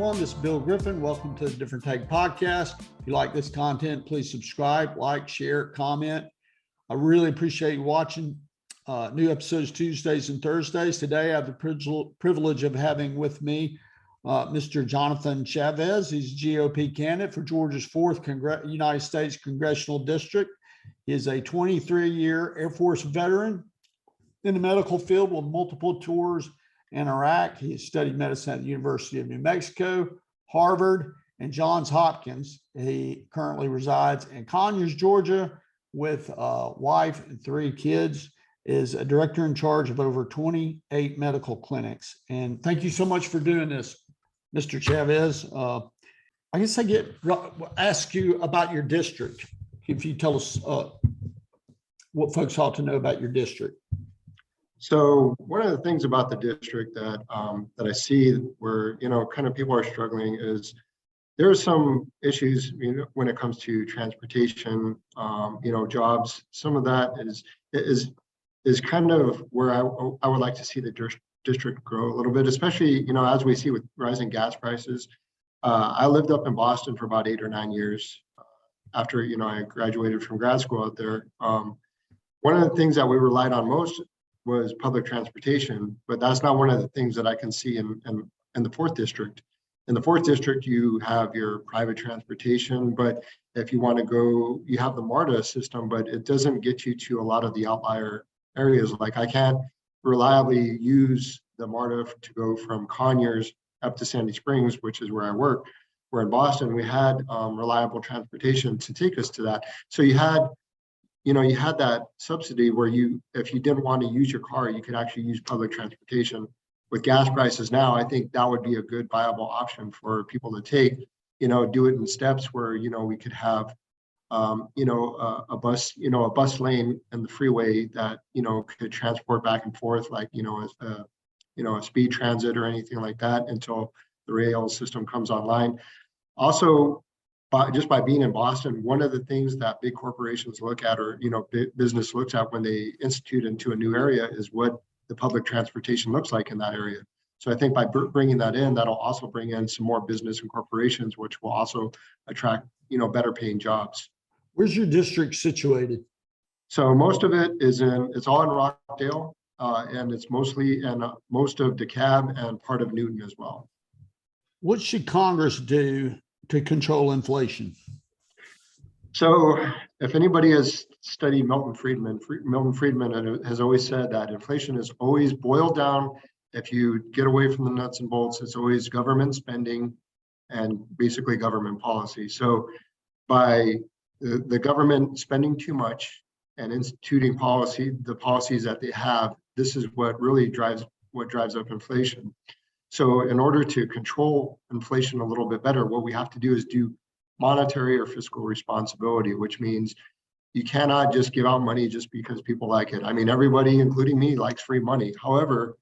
everyone. This is Bill Griffin. Welcome to the Different Take Podcast. If you like this content, please subscribe, like, share, comment. I really appreciate you watching. New episodes Tuesdays and Thursdays. Today, I have the privilege of having with me Mr. Jonathan Chavez. He's a GOP candidate for Georgia's 4th United States Congressional District. He is a 23-year Air Force veteran in the medical field with multiple tours in Iraq. He has studied medicine at the University of New Mexico, Harvard, and Johns Hopkins. He currently resides in Conyers, Georgia, with a wife and 3 kids, is a director in charge of over 28 medical clinics. And thank you so much for doing this, Mr. Chavez. I guess ask you about your district. If you tell us what folks ought to know about your district. So one of the things about the district that I see where, kind of people are struggling is there are some issues, when it comes to transportation, jobs. Some of that is kind of where I would like to see the district grow a little bit, especially, as we see with rising gas prices. I lived up in Boston for about 8 or 9 years after, I graduated from grad school out there. One of the things that we relied on most was public transportation, but that's not one of the things that I can see in the 4th district. In the 4th district, you have your private transportation, but if you want to go, you have the MARTA system, but it doesn't get you to a lot of the outlier areas. Like I can't reliably use the MARTA to go from Conyers up to Sandy Springs, which is where I work. Where in Boston, we had reliable transportation to take us to that. So you had that subsidy where if you didn't want to use your car, you could actually use public transportation. With gas prices now, I think that would be a good viable option for people to take, do it in steps where, we could have, a bus lane in the freeway that, could transport back and forth, like, a speed transit or anything like that until the rail system comes online. Also, just by being in Boston, one of the things that big corporations look at, or business looks at when they institute into a new area, is what the public transportation looks like in that area. So I think by bringing that in, that'll also bring in some more business and corporations, which will also attract better paying jobs. Where's your district situated? So most of it it's all in Rockdale, and it's mostly in most of DeKalb and part of Newton as well. What should Congress do to control inflation? So if anybody has studied Milton Friedman has always said that inflation is always boiled down, if you get away from the nuts and bolts, it's always government spending and basically government policy. So by the government spending too much and instituting the policies that they have, this is what really drives up inflation. So in order to control inflation a little bit better, what we have to do is do monetary or fiscal responsibility, which means you cannot just give out money just because people like it. I mean, everybody, including me, likes free money. However,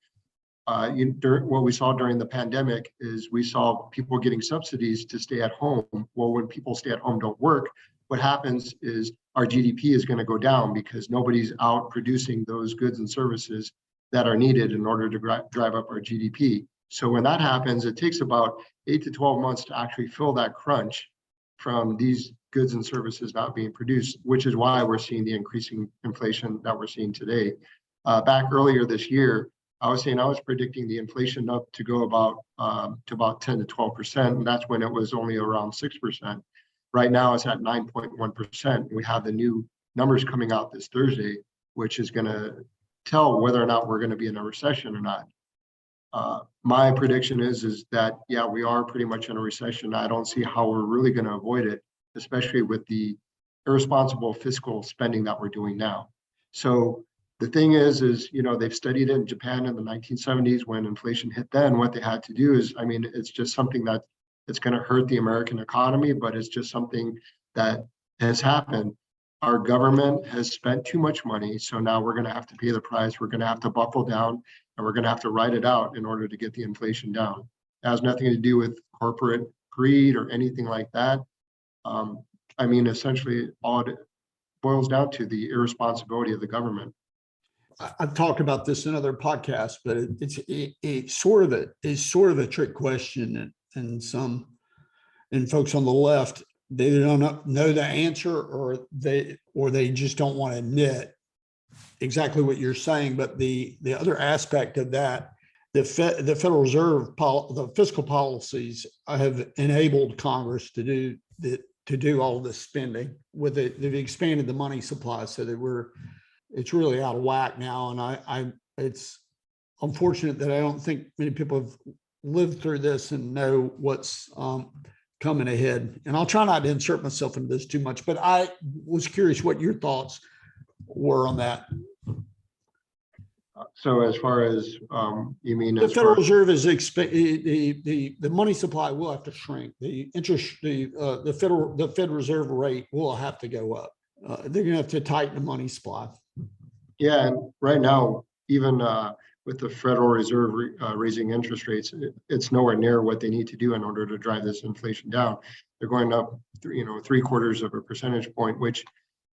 what we saw during the pandemic is we saw people getting subsidies to stay at home. Well, when people stay at home, don't work, what happens is our GDP is going to go down because nobody's out producing those goods and services that are needed in order to drive up our GDP. So when that happens, it takes about 8 to 12 months to actually fill that crunch from these goods and services not being produced, which is why we're seeing the increasing inflation that we're seeing today. Back earlier this year, I was predicting the inflation up to go about 10 to 12%, and that's when it was only around 6%. Right now, it's at 9.1%. We have the new numbers coming out this Thursday, which is going to tell whether or not we're going to be in a recession or not. My prediction is that, yeah, we are pretty much in a recession. I don't see how we're really going to avoid it, especially with the irresponsible fiscal spending that we're doing now. So the thing is, they've studied it in Japan in the 1970s when inflation hit then. What they had to do is, it's just something that it's going to hurt the American economy, but it's just something that has happened. Our government has spent too much money, so now we're going to have to pay the price. We're going to have to buckle down, and we're going to have to ride it out in order to get the inflation down. It has nothing to do with corporate greed or anything like that. Essentially, all it boils down to the irresponsibility of the government. I've talked about this in other podcasts, but it's sort of a trick question. and folks on the left, they don't know the answer, or they just don't want to admit exactly what you're saying. But the other aspect of that, the Federal Reserve, the fiscal policies have enabled Congress to do all this spending. They've expanded the money supply so that it's really out of whack now. And it's unfortunate that I don't think many people have lived through this and know what's coming ahead. And I'll try not to insert myself into this too much, but I was curious what your thoughts were on that. So as far as you mean, the Federal Reserve is the money supply will have to shrink. The interest, the Fed Reserve rate will have to go up. They're going to have to tighten the money supply. Yeah, and right now, even with the Federal Reserve raising interest rates, it's nowhere near what they need to do in order to drive this inflation down. They're going up, 3/4 of a percentage point, which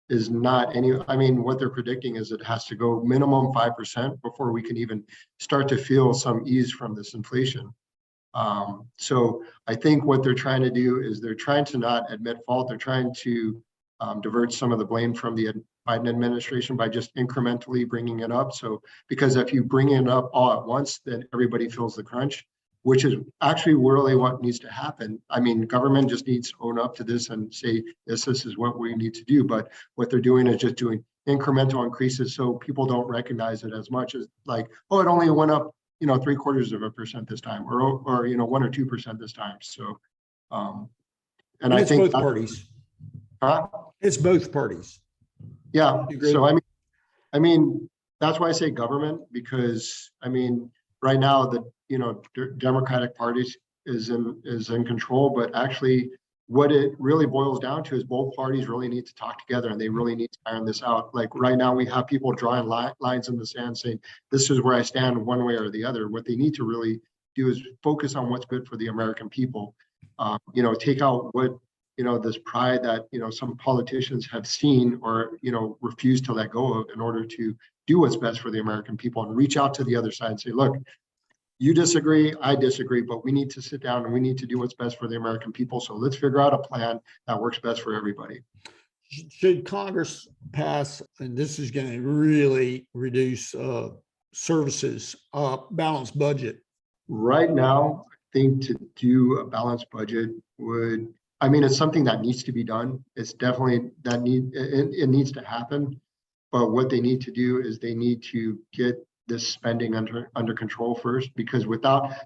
is not any. I mean, what they're predicting is it has to go minimum 5% before we can even start to feel some ease from this inflation. So I think what they're trying to do is they're trying to not admit fault. They're trying to divert some of the blame from the Biden administration by just incrementally bringing it up. So because if you bring it up all at once, then everybody feels the crunch, which is actually really what needs to happen. I mean, government just needs to own up to this and say, this is what we need to do. But what they're doing is just doing incremental increases so people don't recognize it as much as like, oh, it only went up, 0.75% this time, or 1 or 2% this time. So, and I it's think both parties. Huh? It's both parties. Yeah. So I mean, that's why I say government, because I mean, right now the Democratic Party is in control, but actually what it really boils down to is both parties really need to talk together and they really need to iron this out. Like right now we have people drawing lines in the sand saying, this is where I stand one way or the other. What they need to really do is focus on what's good for the American people. Take out what, this pride that, some politicians have seen or, refuse to let go of in order to do what's best for the American people, and reach out to the other side and say, look, you disagree, I disagree, but we need to sit down and we need to do what's best for the American people. So let's figure out a plan that works best for everybody. Should Congress pass, and this is going to really reduce services, balanced budget? Right now, I think to do a balanced budget it's something that needs to be done. It's definitely it needs to happen. But what they need to do is they need to get this spending under control first, because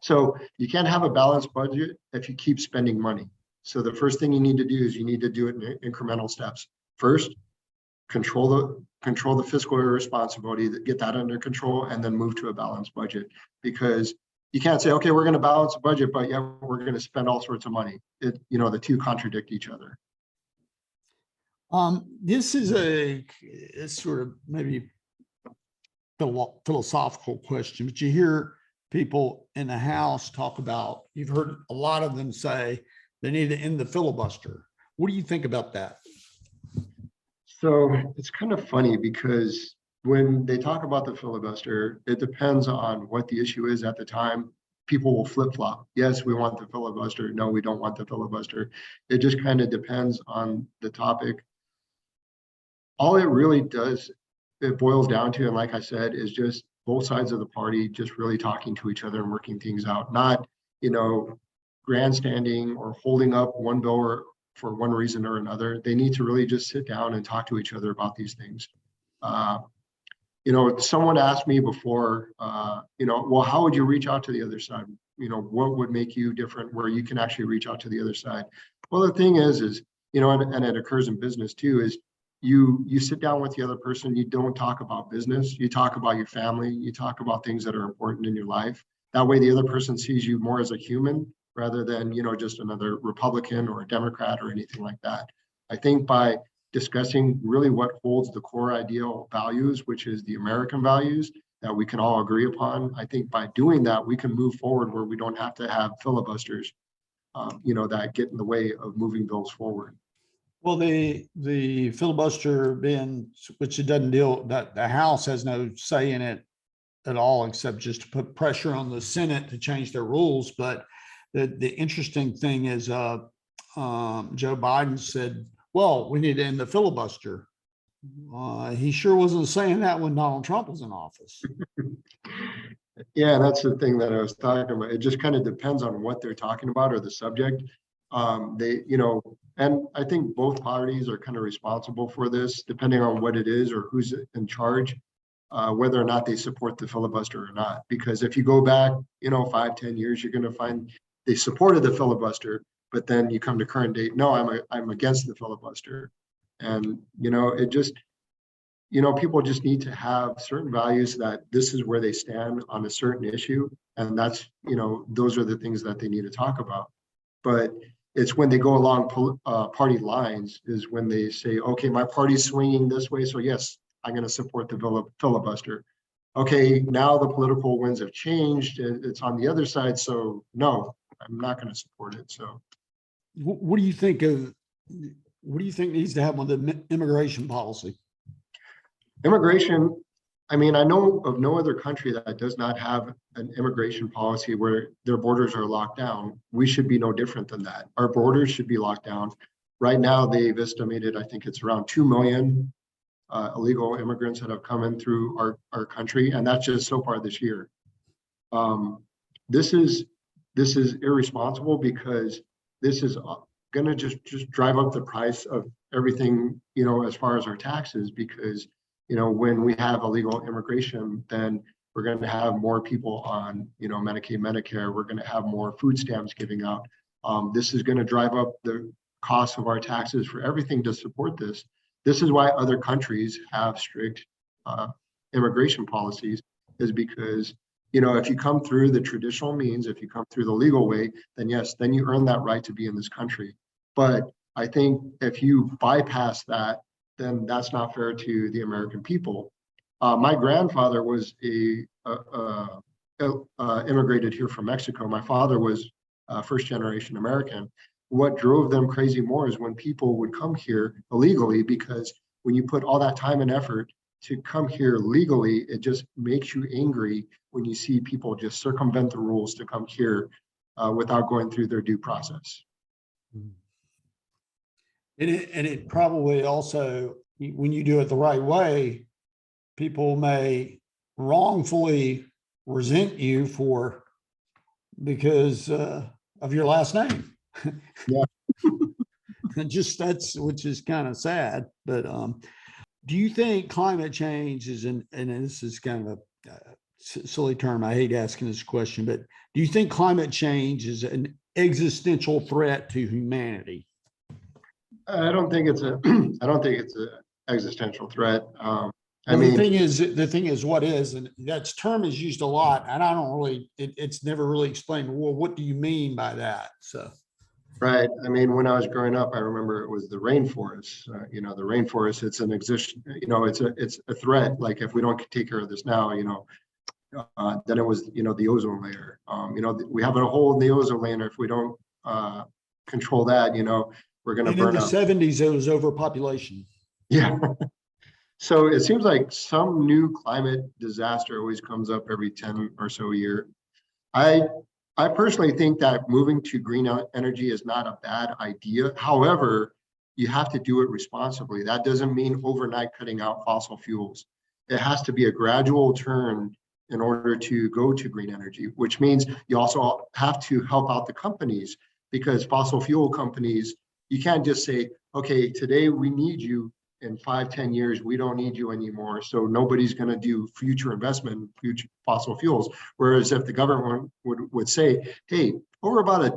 so you can't have a balanced budget if you keep spending money. So the first thing you need to do is you need to do it in incremental steps. First, control the fiscal responsibility, get that under control, and then move to a balanced budget. Because you can't say, okay, we're going to balance the budget, but yeah, we're going to spend all sorts of money. The two contradict each other. This is it's sort of maybe philosophical question, but you hear people in the House talk about, you've heard a lot of them say they need to end the filibuster. What do you think about that? So it's kind of funny because when they talk about the filibuster, it depends on what the issue is at the time. People will flip-flop. Yes, we want the filibuster. No, we don't want the filibuster. It just kind of depends on the topic. All it really does, it boils down to, and like I said, is just both sides of the party just really talking to each other and working things out, not, grandstanding or holding up one bill for one reason or another. They need to really just sit down and talk to each other about these things. Someone asked me before, well, how would you reach out to the other side? What would make you different where you can actually reach out to the other side? Well, the thing is, and it occurs in business too, is you sit down with the other person, you don't talk about business, you talk about your family, you talk about things that are important in your life. That way the other person sees you more as a human rather than, just another Republican or a Democrat or anything like that. I think by discussing really what holds the core ideal values, which is the American values that we can all agree upon, I think by doing that, we can move forward where we don't have to have filibusters, that get in the way of moving bills forward. Well, the filibuster which it doesn't deal, that the House has no say in it at all, except just to put pressure on the Senate to change their rules. But the interesting thing is Joe Biden said, well, we need to end the filibuster. He sure wasn't saying that when Donald Trump was in office. Yeah, that's the thing that I was talking about. It just kind of depends on what they're talking about or the subject. And I think both parties are kind of responsible for this, depending on what it is or who's in charge, whether or not they support the filibuster or not. Because if you go back, 5-10 years, you're going to find they supported the filibuster, but then you come to current date, no, I'm against the filibuster. And, it just, people just need to have certain values that this is where they stand on a certain issue. And that's, those are the things that they need to talk about. But it's when they go along party lines is when they say, okay, my party's swinging this way. So yes, I'm going to support the filibuster. Okay, now the political winds have changed. It's on the other side. So no, I'm not going to support it. So what do you think needs to happen with the immigration policy? Immigration, I mean, I know of no other country that does not have an immigration policy where their borders are locked down. We should be no different than that. Our borders should be locked down. Right now, they've estimated, I think it's around 2 million illegal immigrants that have come in through our country, and that's just so far this year. This is irresponsible because this is going to just drive up the price of everything, as far as our taxes, because when we have illegal immigration, then we're going to have more people on, Medicaid, Medicare. We're going to have more food stamps giving out. This is going to drive up the cost of our taxes for everything to support this. This is why other countries have strict immigration policies, is because, if you come through the traditional means, if you come through the legal way, then yes, then you earn that right to be in this country. But I think if you bypass that, then that's not fair to the American people. My grandfather was immigrated here from Mexico. My father was first generation American. What drove them crazy more is when people would come here illegally, because when you put all that time and effort to come here legally, it just makes you angry when you see people just circumvent the rules to come here without going through their due process. And it probably also, when you do it the right way, people may wrongfully resent you because of your last name. Yeah. Which is kind of sad. But do you think climate change is and this is kind of a silly term, I hate asking this question, but do you think climate change is an existential threat to humanity? I don't think it's an existential threat. The thing is what is, and that term is used a lot, and I don't really, it's never really explained. Well, what do you mean by that? So. Right. I mean, when I was growing up, I remember it was the rainforest. The rainforest, it's an existence. It's a threat. Like if we don't take care of this now, then it was, the ozone layer. We have a hole in the ozone layer. If we don't control that, we're going to burn out. In the 70s, it was overpopulation. Yeah. So it seems like some new climate disaster always comes up every 10 or so year. I personally think that moving to green energy is not a bad idea. However, you have to do it responsibly. That doesn't mean overnight cutting out fossil fuels. It has to be a gradual turn in order to go to green energy, which means you also have to help out the companies, because fossil fuel companies, you can't just say, okay, today we need you. In 5-10 years, we don't need you anymore. So nobody's going to do future investment in future fossil fuels. Whereas if the government would say, hey, over about a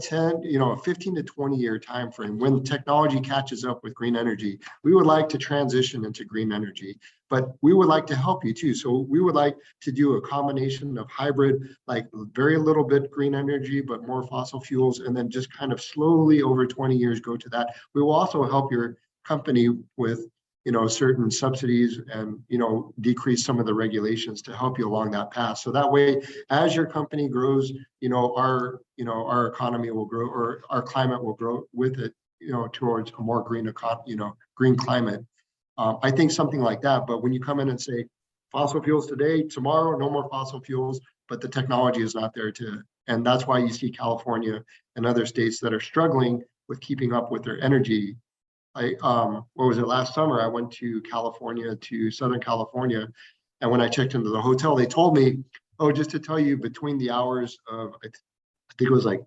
15 to 20 year time frame, when technology catches up with green energy, we would like to transition into green energy, but we would like to help you too. So we would like to do a combination of hybrid, like very little bit green energy, but more fossil fuels, and then just kind of slowly over 20 years go to that. We will also help your company with certain subsidies and, decrease some of the regulations to help you along that path. So that way, as your company grows, our economy will grow, or our climate will grow with it, towards a more green climate. I think something like that. But when you come in and say fossil fuels today, tomorrow, no more fossil fuels, but the technology is not there and that's why you see California and other states that are struggling with keeping up with their energy. What was it, last summer, I went to California, to Southern California, and when I checked into the hotel, they told me, oh, just to tell you, between the hours of, I think it was like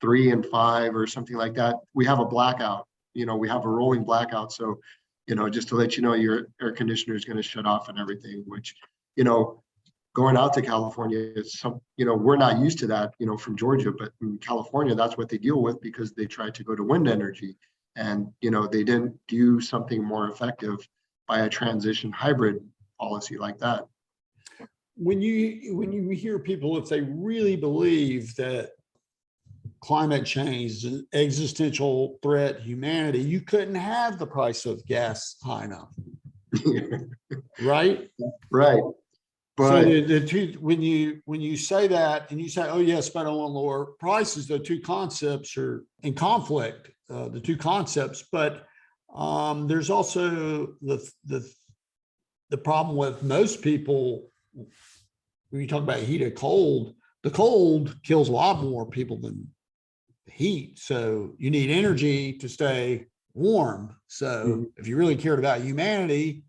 3 and 5 or something like that, we have a blackout. We have a rolling blackout. So, just to let you know, your air conditioner is going to shut off and everything, which, going out to California is we're not used to that, from Georgia, but in California, that's what they deal with because they tried to go to wind energy. And, they didn't do something more effective by a transition hybrid policy like that. When you hear people, if they really believe that climate change is an existential threat to humanity, you couldn't have the price of gas high enough. Right? Right. But so the two, when you say that and you say, oh yes, but I want lower prices, the two concepts are in conflict, the two concepts. But there's also the problem with most people. When you talk about heat or cold, the cold kills a lot more people than the heat. So you need energy to stay warm. So if you really cared about humanity,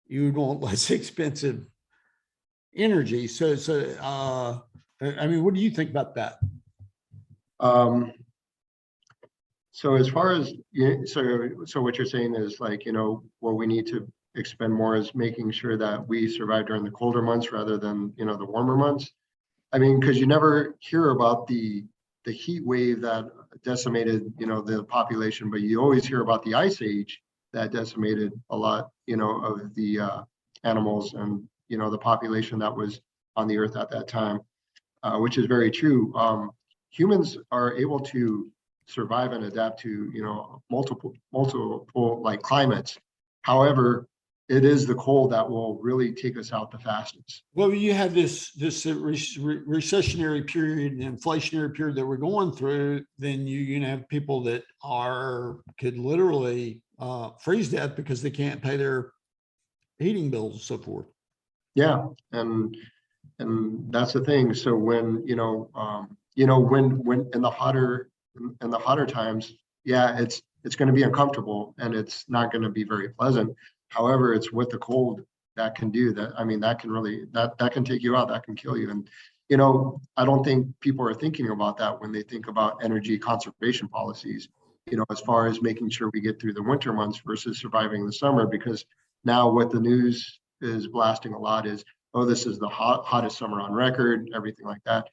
you would want less expensive energy. So I mean, what do you think about that? So as far as, so what you're saying is like, what we need to expend more is making sure that we survive during the colder months rather than, the warmer months. I mean, because you never hear about the heat wave that decimated, the population, but you always hear about the ice age that decimated a lot, of the animals and, the population that was on the earth at that time, which is very true. Humans are able to survive and adapt to, multiple like climates. However, it is the cold that will really take us out the fastest. Well, you have this recessionary period and inflationary period that we're going through, then you can have people that could literally freeze to death because they can't pay their heating bills and so forth. Yeah, and that's the thing. So when when in the hotter times, yeah, it's going to be uncomfortable and it's not going to be very pleasant. However, it's what the cold that can do. That, I mean, that can really that can take you out. That can kill you. And I don't think people are thinking about that when they think about energy conservation policies. As far as making sure we get through the winter months versus surviving the summer, because now what the news is blasting a lot is, oh, this is the hottest summer on record, everything like that.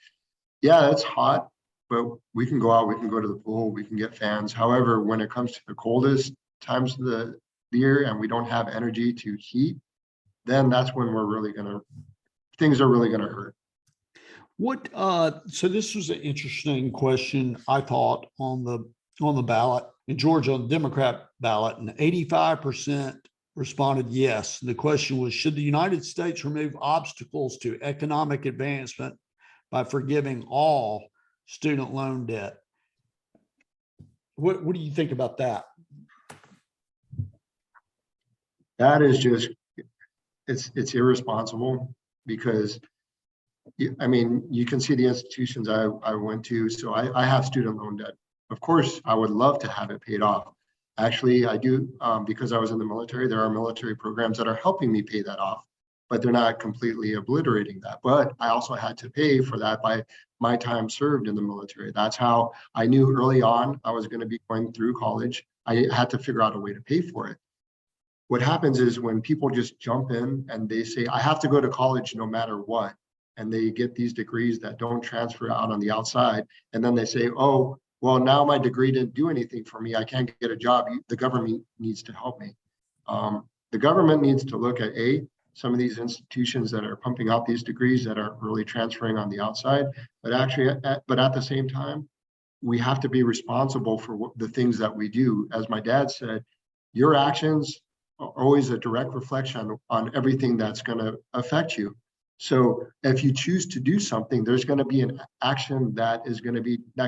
Yeah, it's hot, but we can go out, we can go to the pool, we can get fans. However, when it comes to the coldest times of the year and we don't have energy to heat, then that's when things are really gonna hurt. So this was an interesting question, I thought, on the ballot in Georgia, on the Democrat ballot, and 85% responded yes. The question was, should the United States remove obstacles to economic advancement by forgiving all student loan debt? What do you think about that? That is just, it's irresponsible because, I mean, you can see the institutions I went to. So I have student loan debt. Of course, I would love to have it paid off. Actually, I do, because I was in the military. There are military programs that are helping me pay that off, but they're not completely obliterating that. But I also had to pay for that by my time served in the military. That's how I knew early on I was going to be going through college. I had to figure out a way to pay for it. What happens is when people just jump in and they say, I have to go to college no matter what, and they get these degrees that don't transfer out on the outside, and then they say, oh, well, now my degree didn't do anything for me. I can't get a job. The government needs to help me. The government needs to look at some of these institutions that are pumping out these degrees that aren't really transferring on the outside, but at the same time, we have to be responsible for the things that we do. As my dad said, your actions are always a direct reflection on everything that's going to affect you. So if you choose to do something, there's going to be an action that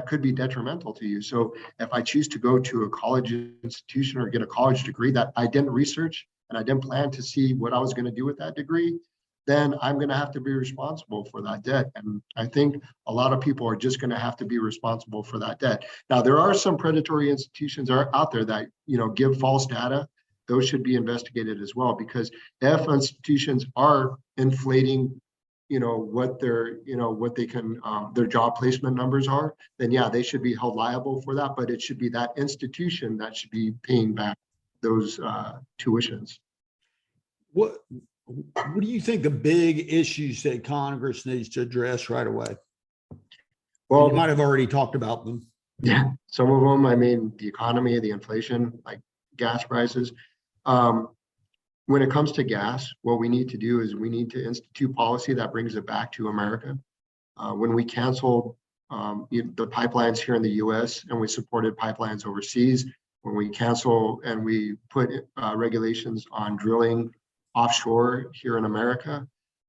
could be detrimental to you. So if I choose to go to a college institution or get a college degree that I didn't research and I didn't plan to see what I was going to do with that degree, then I'm going to have to be responsible for that debt. And I think a lot of people are just going to have to be responsible for that debt. Now, there are some predatory institutions out there that, give false data. Those should be investigated as well, because if institutions are inflating, what they can, their job placement numbers are, then yeah, they should be held liable for that. But it should be that institution that should be paying back those tuitions. What do you think the big issues that Congress needs to address right away? Well, you might have already talked about them. Yeah, some of them, I mean, the economy, the inflation, like gas prices. When it comes to gas, what we need to do is we need to institute policy that brings it back to America. When we canceled the pipelines here in the US and we supported pipelines overseas, when we cancel and we put regulations on drilling offshore here in America,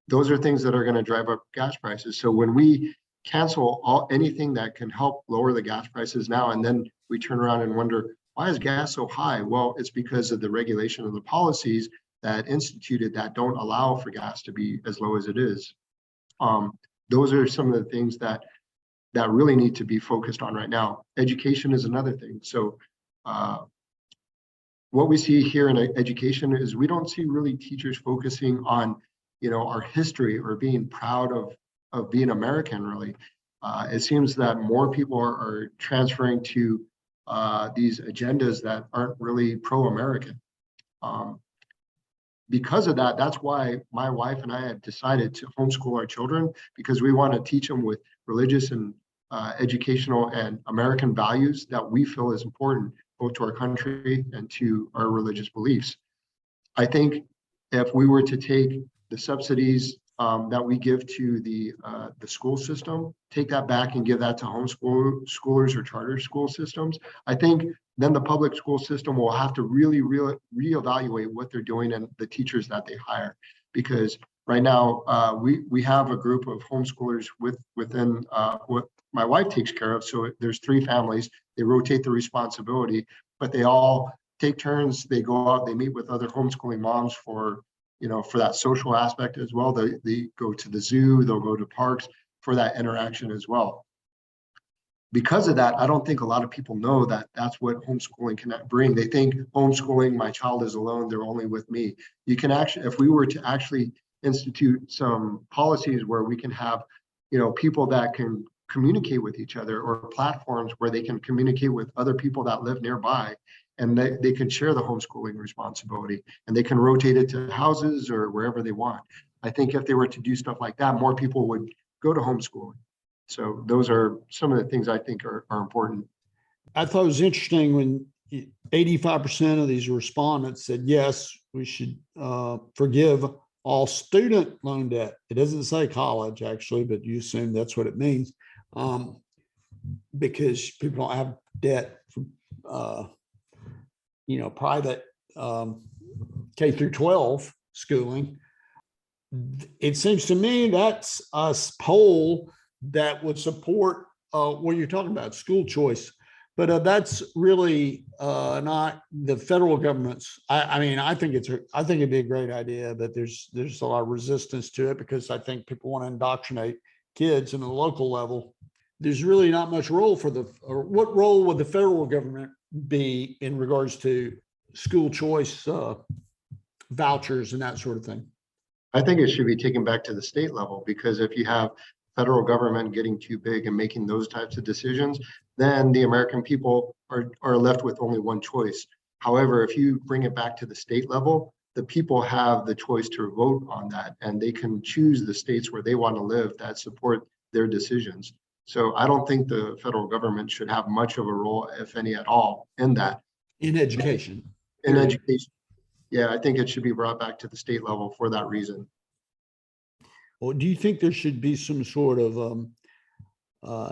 those are things that are going to drive up gas prices. So when we cancel anything that can help lower the gas prices now, and then we turn around and wonder, why is gas so high? Well, it's because of the regulation of the policies that instituted that don't allow for gas to be as low as it is. Those are some of the things that really need to be focused on right now. Education is another thing. So what we see here in education is we don't see really teachers focusing on, our history or being proud of being American, really. It seems that more people are transferring to these agendas that aren't really pro-American. Because of that, that's why my wife and I have decided to homeschool our children, because we want to teach them with religious and educational and American values that we feel is important, both to our country and to our religious beliefs. I think if we were to take the subsidies that we give to the school system, take that back and give that to homeschoolers or charter school systems, I think then the public school system will have to really reevaluate what they're doing and the teachers that they hire. Because right now we have a group of homeschoolers within what my wife takes care of. So there's 3 families. They rotate the responsibility, but they all take turns. They go out, they meet with other homeschooling moms for that social aspect as well. They go to the zoo, they'll go to parks for that interaction as well. Because of that, I don't think a lot of people know that that's what homeschooling can bring. They think homeschooling, my child is alone, they're only with me. You can actually, if we were to actually institute some policies where we can have, people that can communicate with each other, or platforms where they can communicate with other people that live nearby, and they can share the homeschooling responsibility, and they can rotate it to houses or wherever they want. I think if they were to do stuff like that, more people would go to homeschooling. So those are some of the things I think are important. I thought it was interesting when 85% of these respondents said, yes, we should forgive all student loan debt. It doesn't say college, actually, but you assume that's what it means, because people don't have debt from private K through 12 schooling. It seems to me that's a poll that would support what you're talking about, school choice. But that's really not the federal government's. I think it'd be a great idea, but there's a lot of resistance to it, because I think people want to indoctrinate kids in the local level. There's really not much role what role would the federal government be in regards to school choice vouchers and that sort of thing? I think it should be taken back to the state level, because if you have federal government getting too big and making those types of decisions, then the American people are left with only one choice. However, if you bring it back to the state level, the people have the choice to vote on that, and they can choose the states where they want to live that support their decisions. So I don't think the federal government should have much of a role, if any at all, in that. In education. In education. Yeah, I think it should be brought back to the state level for that reason. Well, do you think there should be some sort of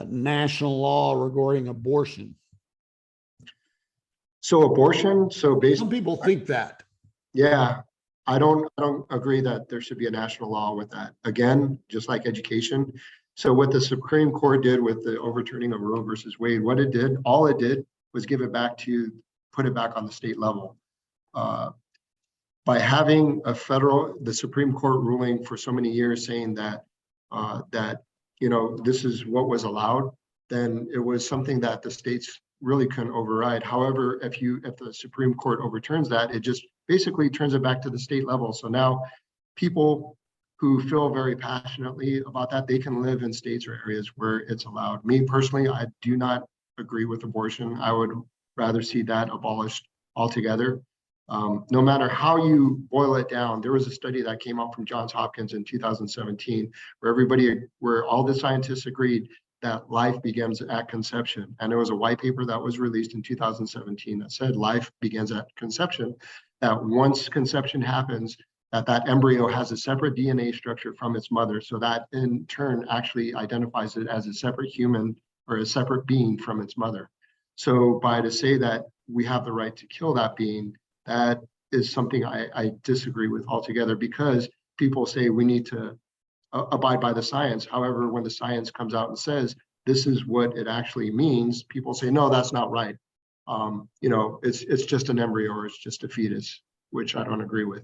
national law regarding abortion? So abortion, Some people think that. Yeah, I don't agree that there should be a national law with that. Again, just like education. So what the Supreme Court did with the overturning of Roe versus Wade, all it did was put it back on the state level. by having the Supreme Court ruling for so many years saying that this is what was allowed, then it was something that the states really couldn't override. However, if the Supreme Court overturns that, it just basically turns it back to the state level. So now people who feel very passionately about that, they can live in states or areas where it's allowed. Me personally, I do not agree with abortion. I would rather see that abolished altogether. No matter how you boil it down, there was a study that came out from Johns Hopkins in 2017 where all the scientists agreed that life begins at conception. And there was a white paper that was released in 2017 that said life begins at conception, that once conception happens, that embryo has a separate DNA structure from its mother. So that in turn actually identifies it as a separate human or a separate being from its mother. So to say that we have the right to kill that being, that is something I disagree with altogether, because people say we need to abide by the science. However, when the science comes out and says this is what it actually means, people say, no, that's not right. It's just an embryo or it's just a fetus, which I don't agree with.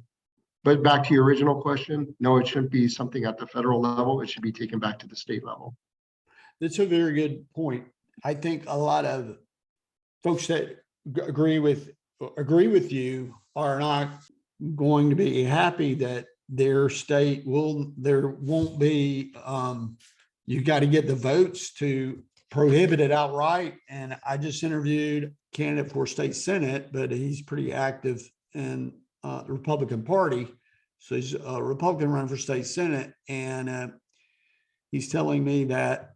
But back to your original question, no, it shouldn't be something at the federal level. It should be taken back to the state level. That's a very good point. I think a lot of folks that agree with you are not going to be happy that their state there won't be, you got to get the votes to prohibit it outright. And I just interviewed a candidate for state Senate, but he's pretty active in the Republican Party. So he's a Republican running for state Senate. And he's telling me that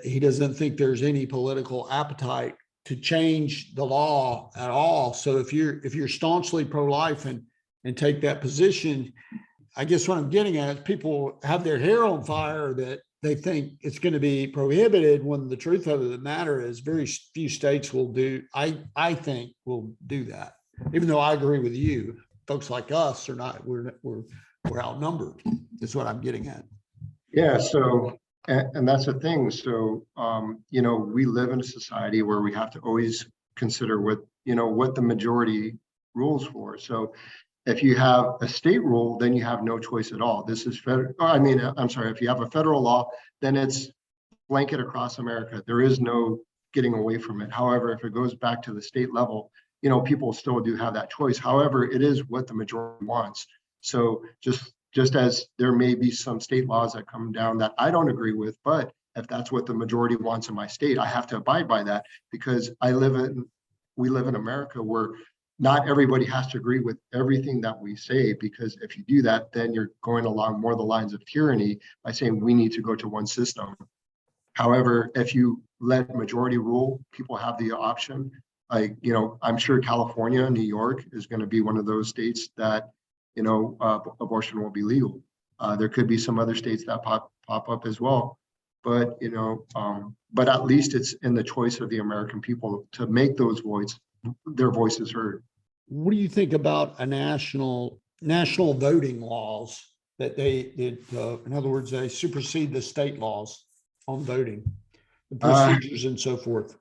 he doesn't think there's any political appetite to change the law at all. So if you're staunchly pro-life and take that position, I guess what I'm getting at is people have their hair on fire that they think it's going to be prohibited, when the truth of the matter is very few states will do, I think will do that. Even though I agree with you, folks like us are not, we're outnumbered. That's what I'm getting at. Yeah. So, and that's the thing. So, we live in a society where we have to always consider what the majority rules for. So if you have a state rule, then you have no choice at all. This is federal. I'm sorry. If you have a federal law, then it's blanket across America. There is no getting away from it. However, if it goes back to the state level, people still do have that choice. However, it is what the majority wants. So just as there may be some state laws that come down that I don't agree with, but if that's what the majority wants in my state, I have to abide by that, because we live in America where not everybody has to agree with everything that we say, because if you do that, then you're going along more the lines of tyranny by saying we need to go to one system. However, if you let majority rule, people have the option. I'm sure California, New York is going to be one of those states that, abortion will be legal. There could be some other states that pop up as well. But, but at least it's in the choice of the American people to make their voices heard. What do you think about a national voting laws that they did? In other words, they supersede the state laws on voting, the procedures and so forth.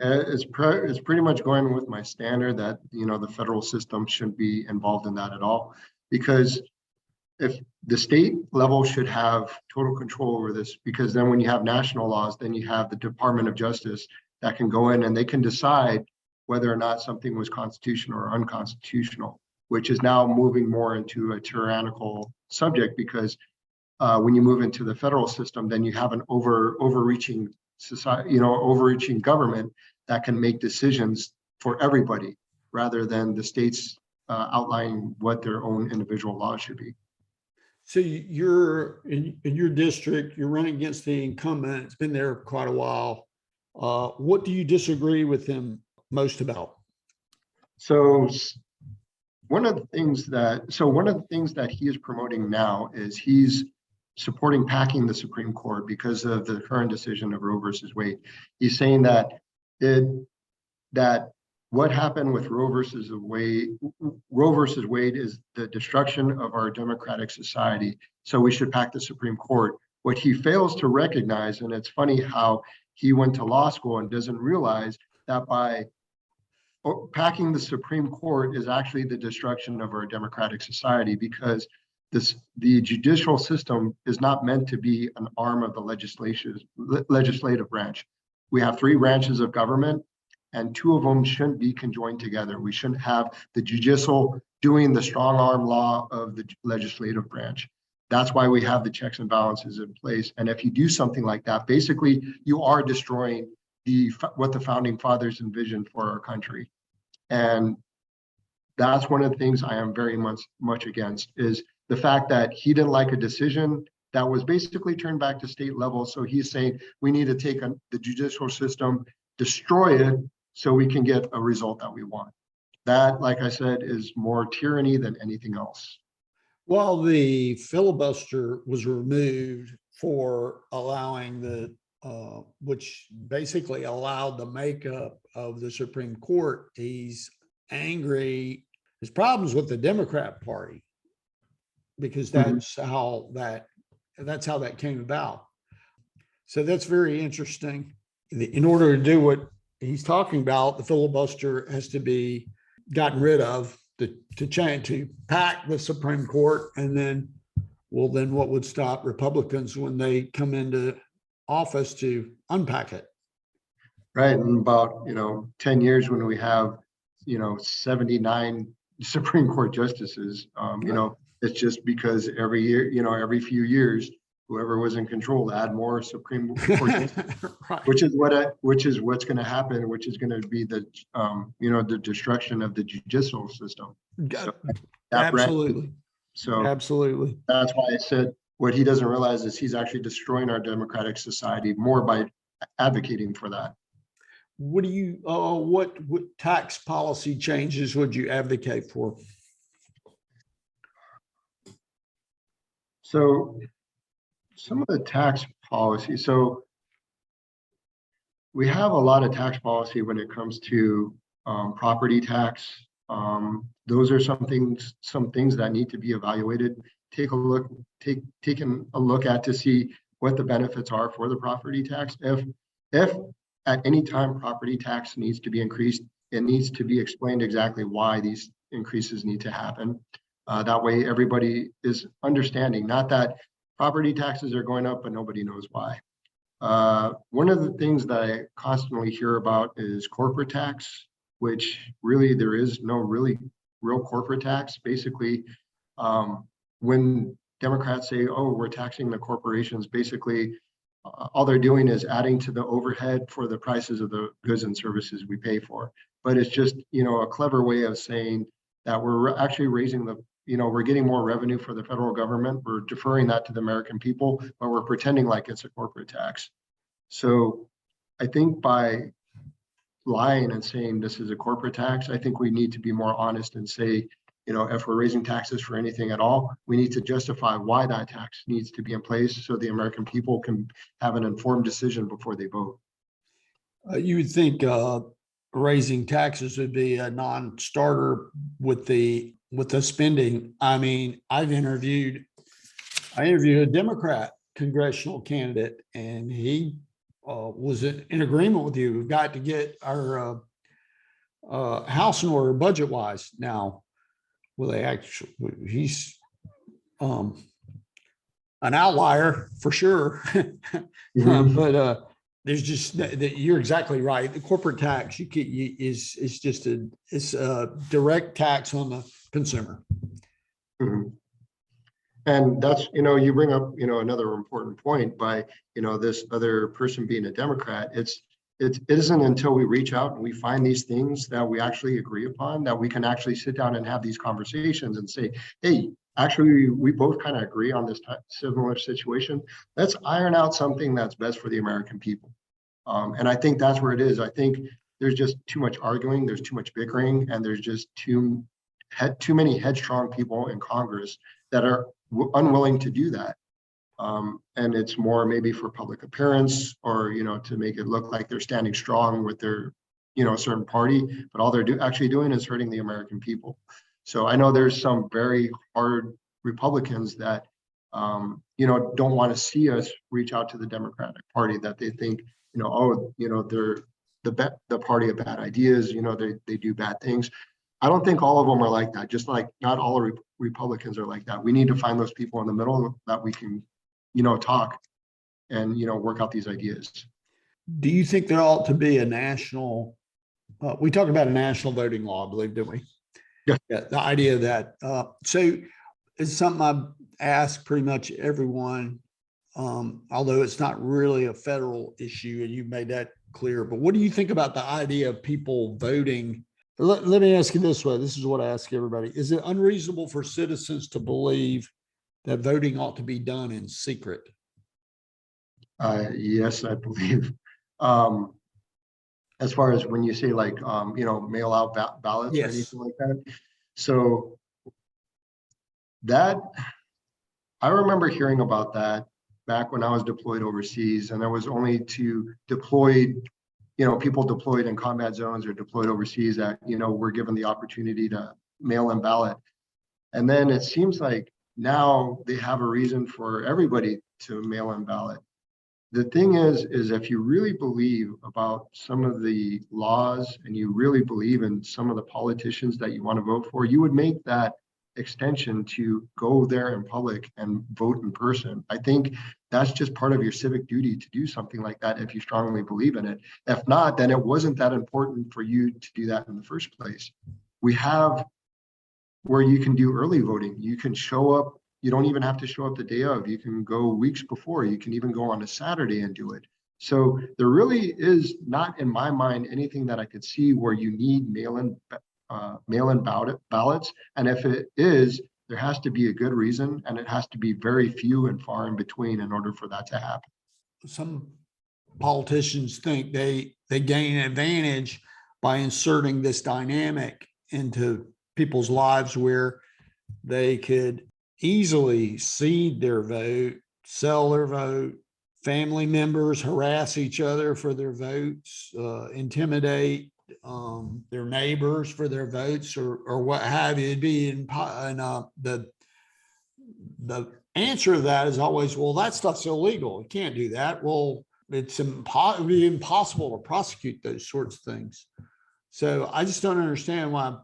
It's pretty much going with my standard that, the federal system shouldn't be involved in that at all, because if the state level should have total control over this, because then when you have national laws, then you have the Department of Justice that can go in and they can decide whether or not something was constitutional or unconstitutional, which is now moving more into a tyrannical subject, because when you move into the federal system, then you have an overreaching society, overreaching government that can make decisions for everybody, rather than the states outlining what their own individual laws should be. So you're in your district, you're running against the incumbent. It's been there quite a while. What do you disagree with him most about? So one of the things that he is promoting now is he's supporting packing the Supreme Court because of the current decision of Roe versus Wade. He's saying that what happened with Roe versus Wade is the destruction of our democratic society. So we should pack the Supreme Court. What he fails to recognize, and it's funny how he went to law school and doesn't realize that by packing the Supreme Court is actually the destruction of our democratic society, because the judicial system is not meant to be an arm of the legislative branch. We have three branches of government, and two of them shouldn't be conjoined together. We shouldn't have the judicial doing the strong arm law of the legislative branch. That's why we have the checks and balances in place. And if you do something like that, basically you are destroying what the founding fathers envisioned for our country. And that's one of the things I am very much against, is the fact that he didn't like a decision that was basically turned back to state level. So he's saying we need to take the judicial system, destroy it, so we can get a result that we want. That, like I said, is more tyranny than anything else. Well, the filibuster was removed for allowing which basically allowed the makeup of the Supreme Court. He's angry. His problems with the Democrat Party, because that's how that came about. So that's very interesting. In order to do what he's talking about, the filibuster has to be gotten rid of to pack the Supreme Court, and then what would stop Republicans when they come into office to unpack it? Right. In about 10 years, when we have 79 Supreme Court justices, it's just because every year, every few years, whoever was in control add more Supreme Court justices, Right. which is what's going to happen, which is going to be the the destruction of the judicial system. So Absolutely. Absolutely. That's why I said what he doesn't realize is he's actually destroying our democratic society more by advocating for that. What do you what tax policy changes would you advocate for? So some of the tax policy. So we have a lot of tax policy when it comes to property tax. Those are some things that need to be evaluated. Taken a look at to see what the benefits are for the property tax. If at any time property tax needs to be increased, it needs to be explained exactly why these increases need to happen. That way everybody is understanding, not that property taxes are going up, but nobody knows why. One of the things that I constantly hear about is corporate tax, which really there is no real corporate tax. Basically, when Democrats say, oh, we're taxing the corporations, basically all they're doing is adding to the overhead for the prices of the goods and services we pay for. But it's just, a clever way of saying that we're actually raising we're getting more revenue for the federal government. We're deferring that to the American people, but we're pretending like it's a corporate tax. So I think by lying and saying this is a corporate tax, I think we need to be more honest and say, if we're raising taxes for anything at all, we need to justify why that tax needs to be in place so the American people can have an informed decision before they vote. You would think raising taxes would be a non-starter with the spending. I mean, I interviewed a Democrat congressional candidate, and he was in agreement with you. We've got to get our house in order budget wise. Now, he's an outlier for sure. But there's just you're exactly right. The corporate tax is just a direct tax on the consumer. Mm-hmm. And that's, you bring up, another important point by, this other person being a Democrat. It isn't until we reach out and we find these things that we actually agree upon that we can actually sit down and have these conversations and say, hey, actually, we both kind of agree on this similar situation. Let's iron out something that's best for the American people. And I think that's where it is. I think there's just too much arguing, there's too much bickering, and there's just too many headstrong people in Congress that are unwilling to do that. And it's more maybe for public appearance or, to make it look like they're standing strong with their, certain party, but all they're actually doing is hurting the American people. So I know there's some very hard Republicans that, don't want to see us reach out to the Democratic Party, that they think, they're the party of bad ideas. They do bad things. I don't think all of them are like that. Just like not all Republicans are like that. We need to find those people in the middle that we can, talk and work out these ideas. Do you think there ought to be a national? We talked about a national voting law, I believe, didn't we? Yeah. The idea that so it's something I've asked pretty much everyone, although it's not really a federal issue, and you made that clear. But what do you think about the idea of people voting? Let me ask you this way. This is what I ask everybody. Is it unreasonable for citizens to believe that voting ought to be done in secret? Yes, I believe. As far as when you say like, mail out ballots or Yes. anything like that. So that, I remember hearing about that back when I was deployed overseas, and there was only to people deployed in combat zones or deployed overseas that, were given the opportunity to mail in ballot. And then it seems like now they have a reason for everybody to mail in ballot. The thing is if you really believe about some of the laws and you really believe in some of the politicians that you want to vote for, you would make that extension to go there in public and vote in person. I think that's just part of your civic duty to do something like that if you strongly believe in it. If not, then it wasn't that important for you to do that in the first place. We have where you can do early voting. You can show up. You don't even have to show up the day of. You can go weeks before. You can even go on a Saturday and do it. So there really is not, in my mind, anything that I could see where you need mail-in ballots. And if it is, there has to be a good reason, and it has to be very few and far in between in order for that to happen. Some politicians think they gain an advantage by inserting this dynamic into people's lives where they could easily cede their vote, sell their vote, family members harass each other for their votes, intimidate their neighbors for their votes, or what have you. It'd be the answer to that is always, well, that stuff's illegal. You can't do that. Well, it'd be impossible to prosecute those sorts of things. So I just don't understand why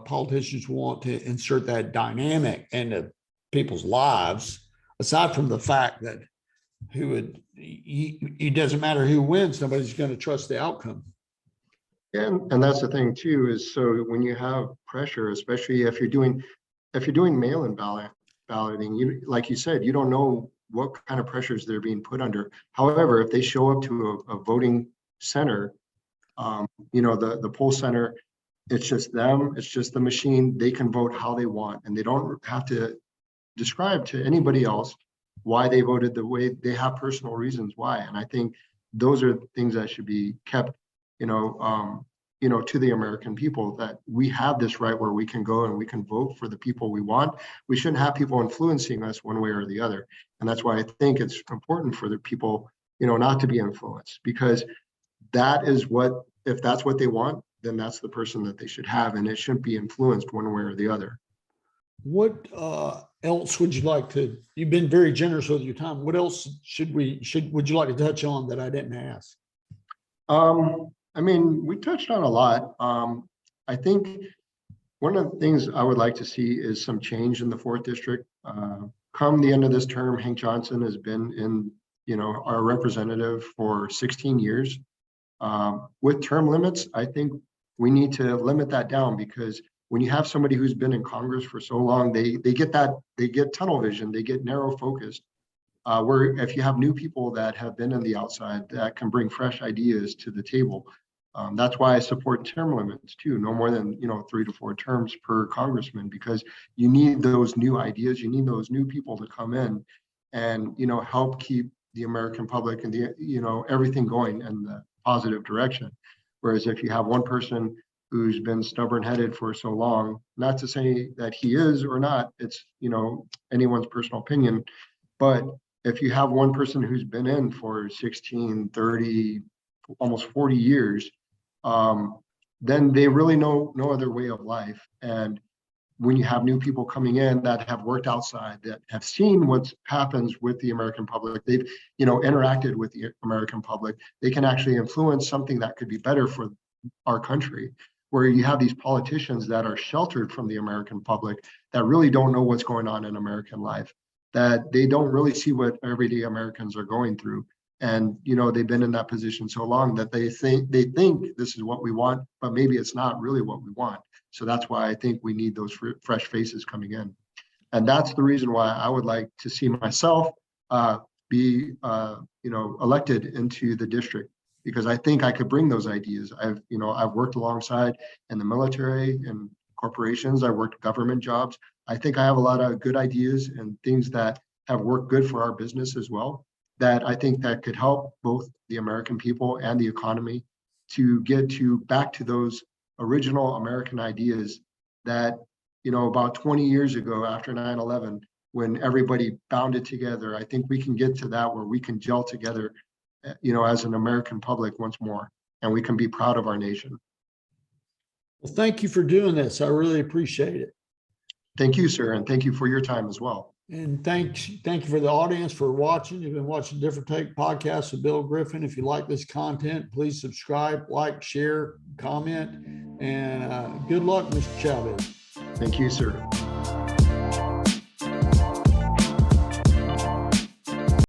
politicians want to insert that dynamic into people's lives, aside from the fact that it doesn't matter who wins, nobody's going to trust the outcome. And that's the thing too, is so when you have pressure, especially if you're doing mail-in balloting, like you said, you don't know what kind of pressures they're being put under. However, if they show up to a voting center, the poll center, it's just them, it's just the machine. They can vote how they want, and they don't have to describe to anybody else why they voted the way. They have personal reasons why. And I think those are things that should be kept, to the American people, that we have this right where we can go and we can vote for the people we want. We shouldn't have people influencing us one way or the other. And that's why I think it's important for the people, not to be influenced, because that is if that's what they want, then that's the person that they should have, and it shouldn't be influenced one way or the other. What else would you like to? You've been very generous with your time. What else would you like to touch on that I didn't ask? We touched on a lot. I think one of the things I would like to see is some change in the 4th District. Come the end of this term, Hank Johnson has been our representative for 16 years. With term limits, I think we need to limit that down, because when you have somebody who's been in Congress for so long, they get tunnel vision, they get narrow focused. Where if you have new people that have been in the outside that can bring fresh ideas to the table, that's why I support term limits too, no more than 3 to 4 terms per congressman, because you need those new ideas, you need those new people to come in and help keep the American public and everything going in the positive direction. Whereas if you have one person who's been stubborn-headed for so long, not to say that he is or not, it's anyone's personal opinion, but if you have one person who's been in for 16, 30, almost 40 years, then they really know no other way of life. And when you have new people coming in that have worked outside, that have seen what happens with the American public, they've, interacted with the American public, they can actually influence something that could be better for our country. Where you have these politicians that are sheltered from the American public, that really don't know what's going on in American life, that they don't really see what everyday Americans are going through. And they've been in that position so long that they think this is what we want, but maybe it's not really what we want. So that's why I think we need those fresh faces coming in. And that's the reason why I would like to see myself be elected into the district, because I think I could bring those ideas. I've worked alongside in the military and corporations. I worked government jobs. I think I have a lot of good ideas and things that have worked good for our business as well, that I think that could help both the American people and the economy to get back to those original American ideas that, about 20 years ago after 9/11, when everybody bounded together. I think we can get to that where we can gel together, as an American public once more, and we can be proud of our nation. Well, thank you for doing this. I really appreciate it. Thank you, sir, and thank you for your time as well. And thank you for the audience for watching. You've been watching Different Take Podcast with Bill Griffin. If you like this content, please subscribe, like, share, comment, and good luck, Mr. Chavez. Thank you, sir.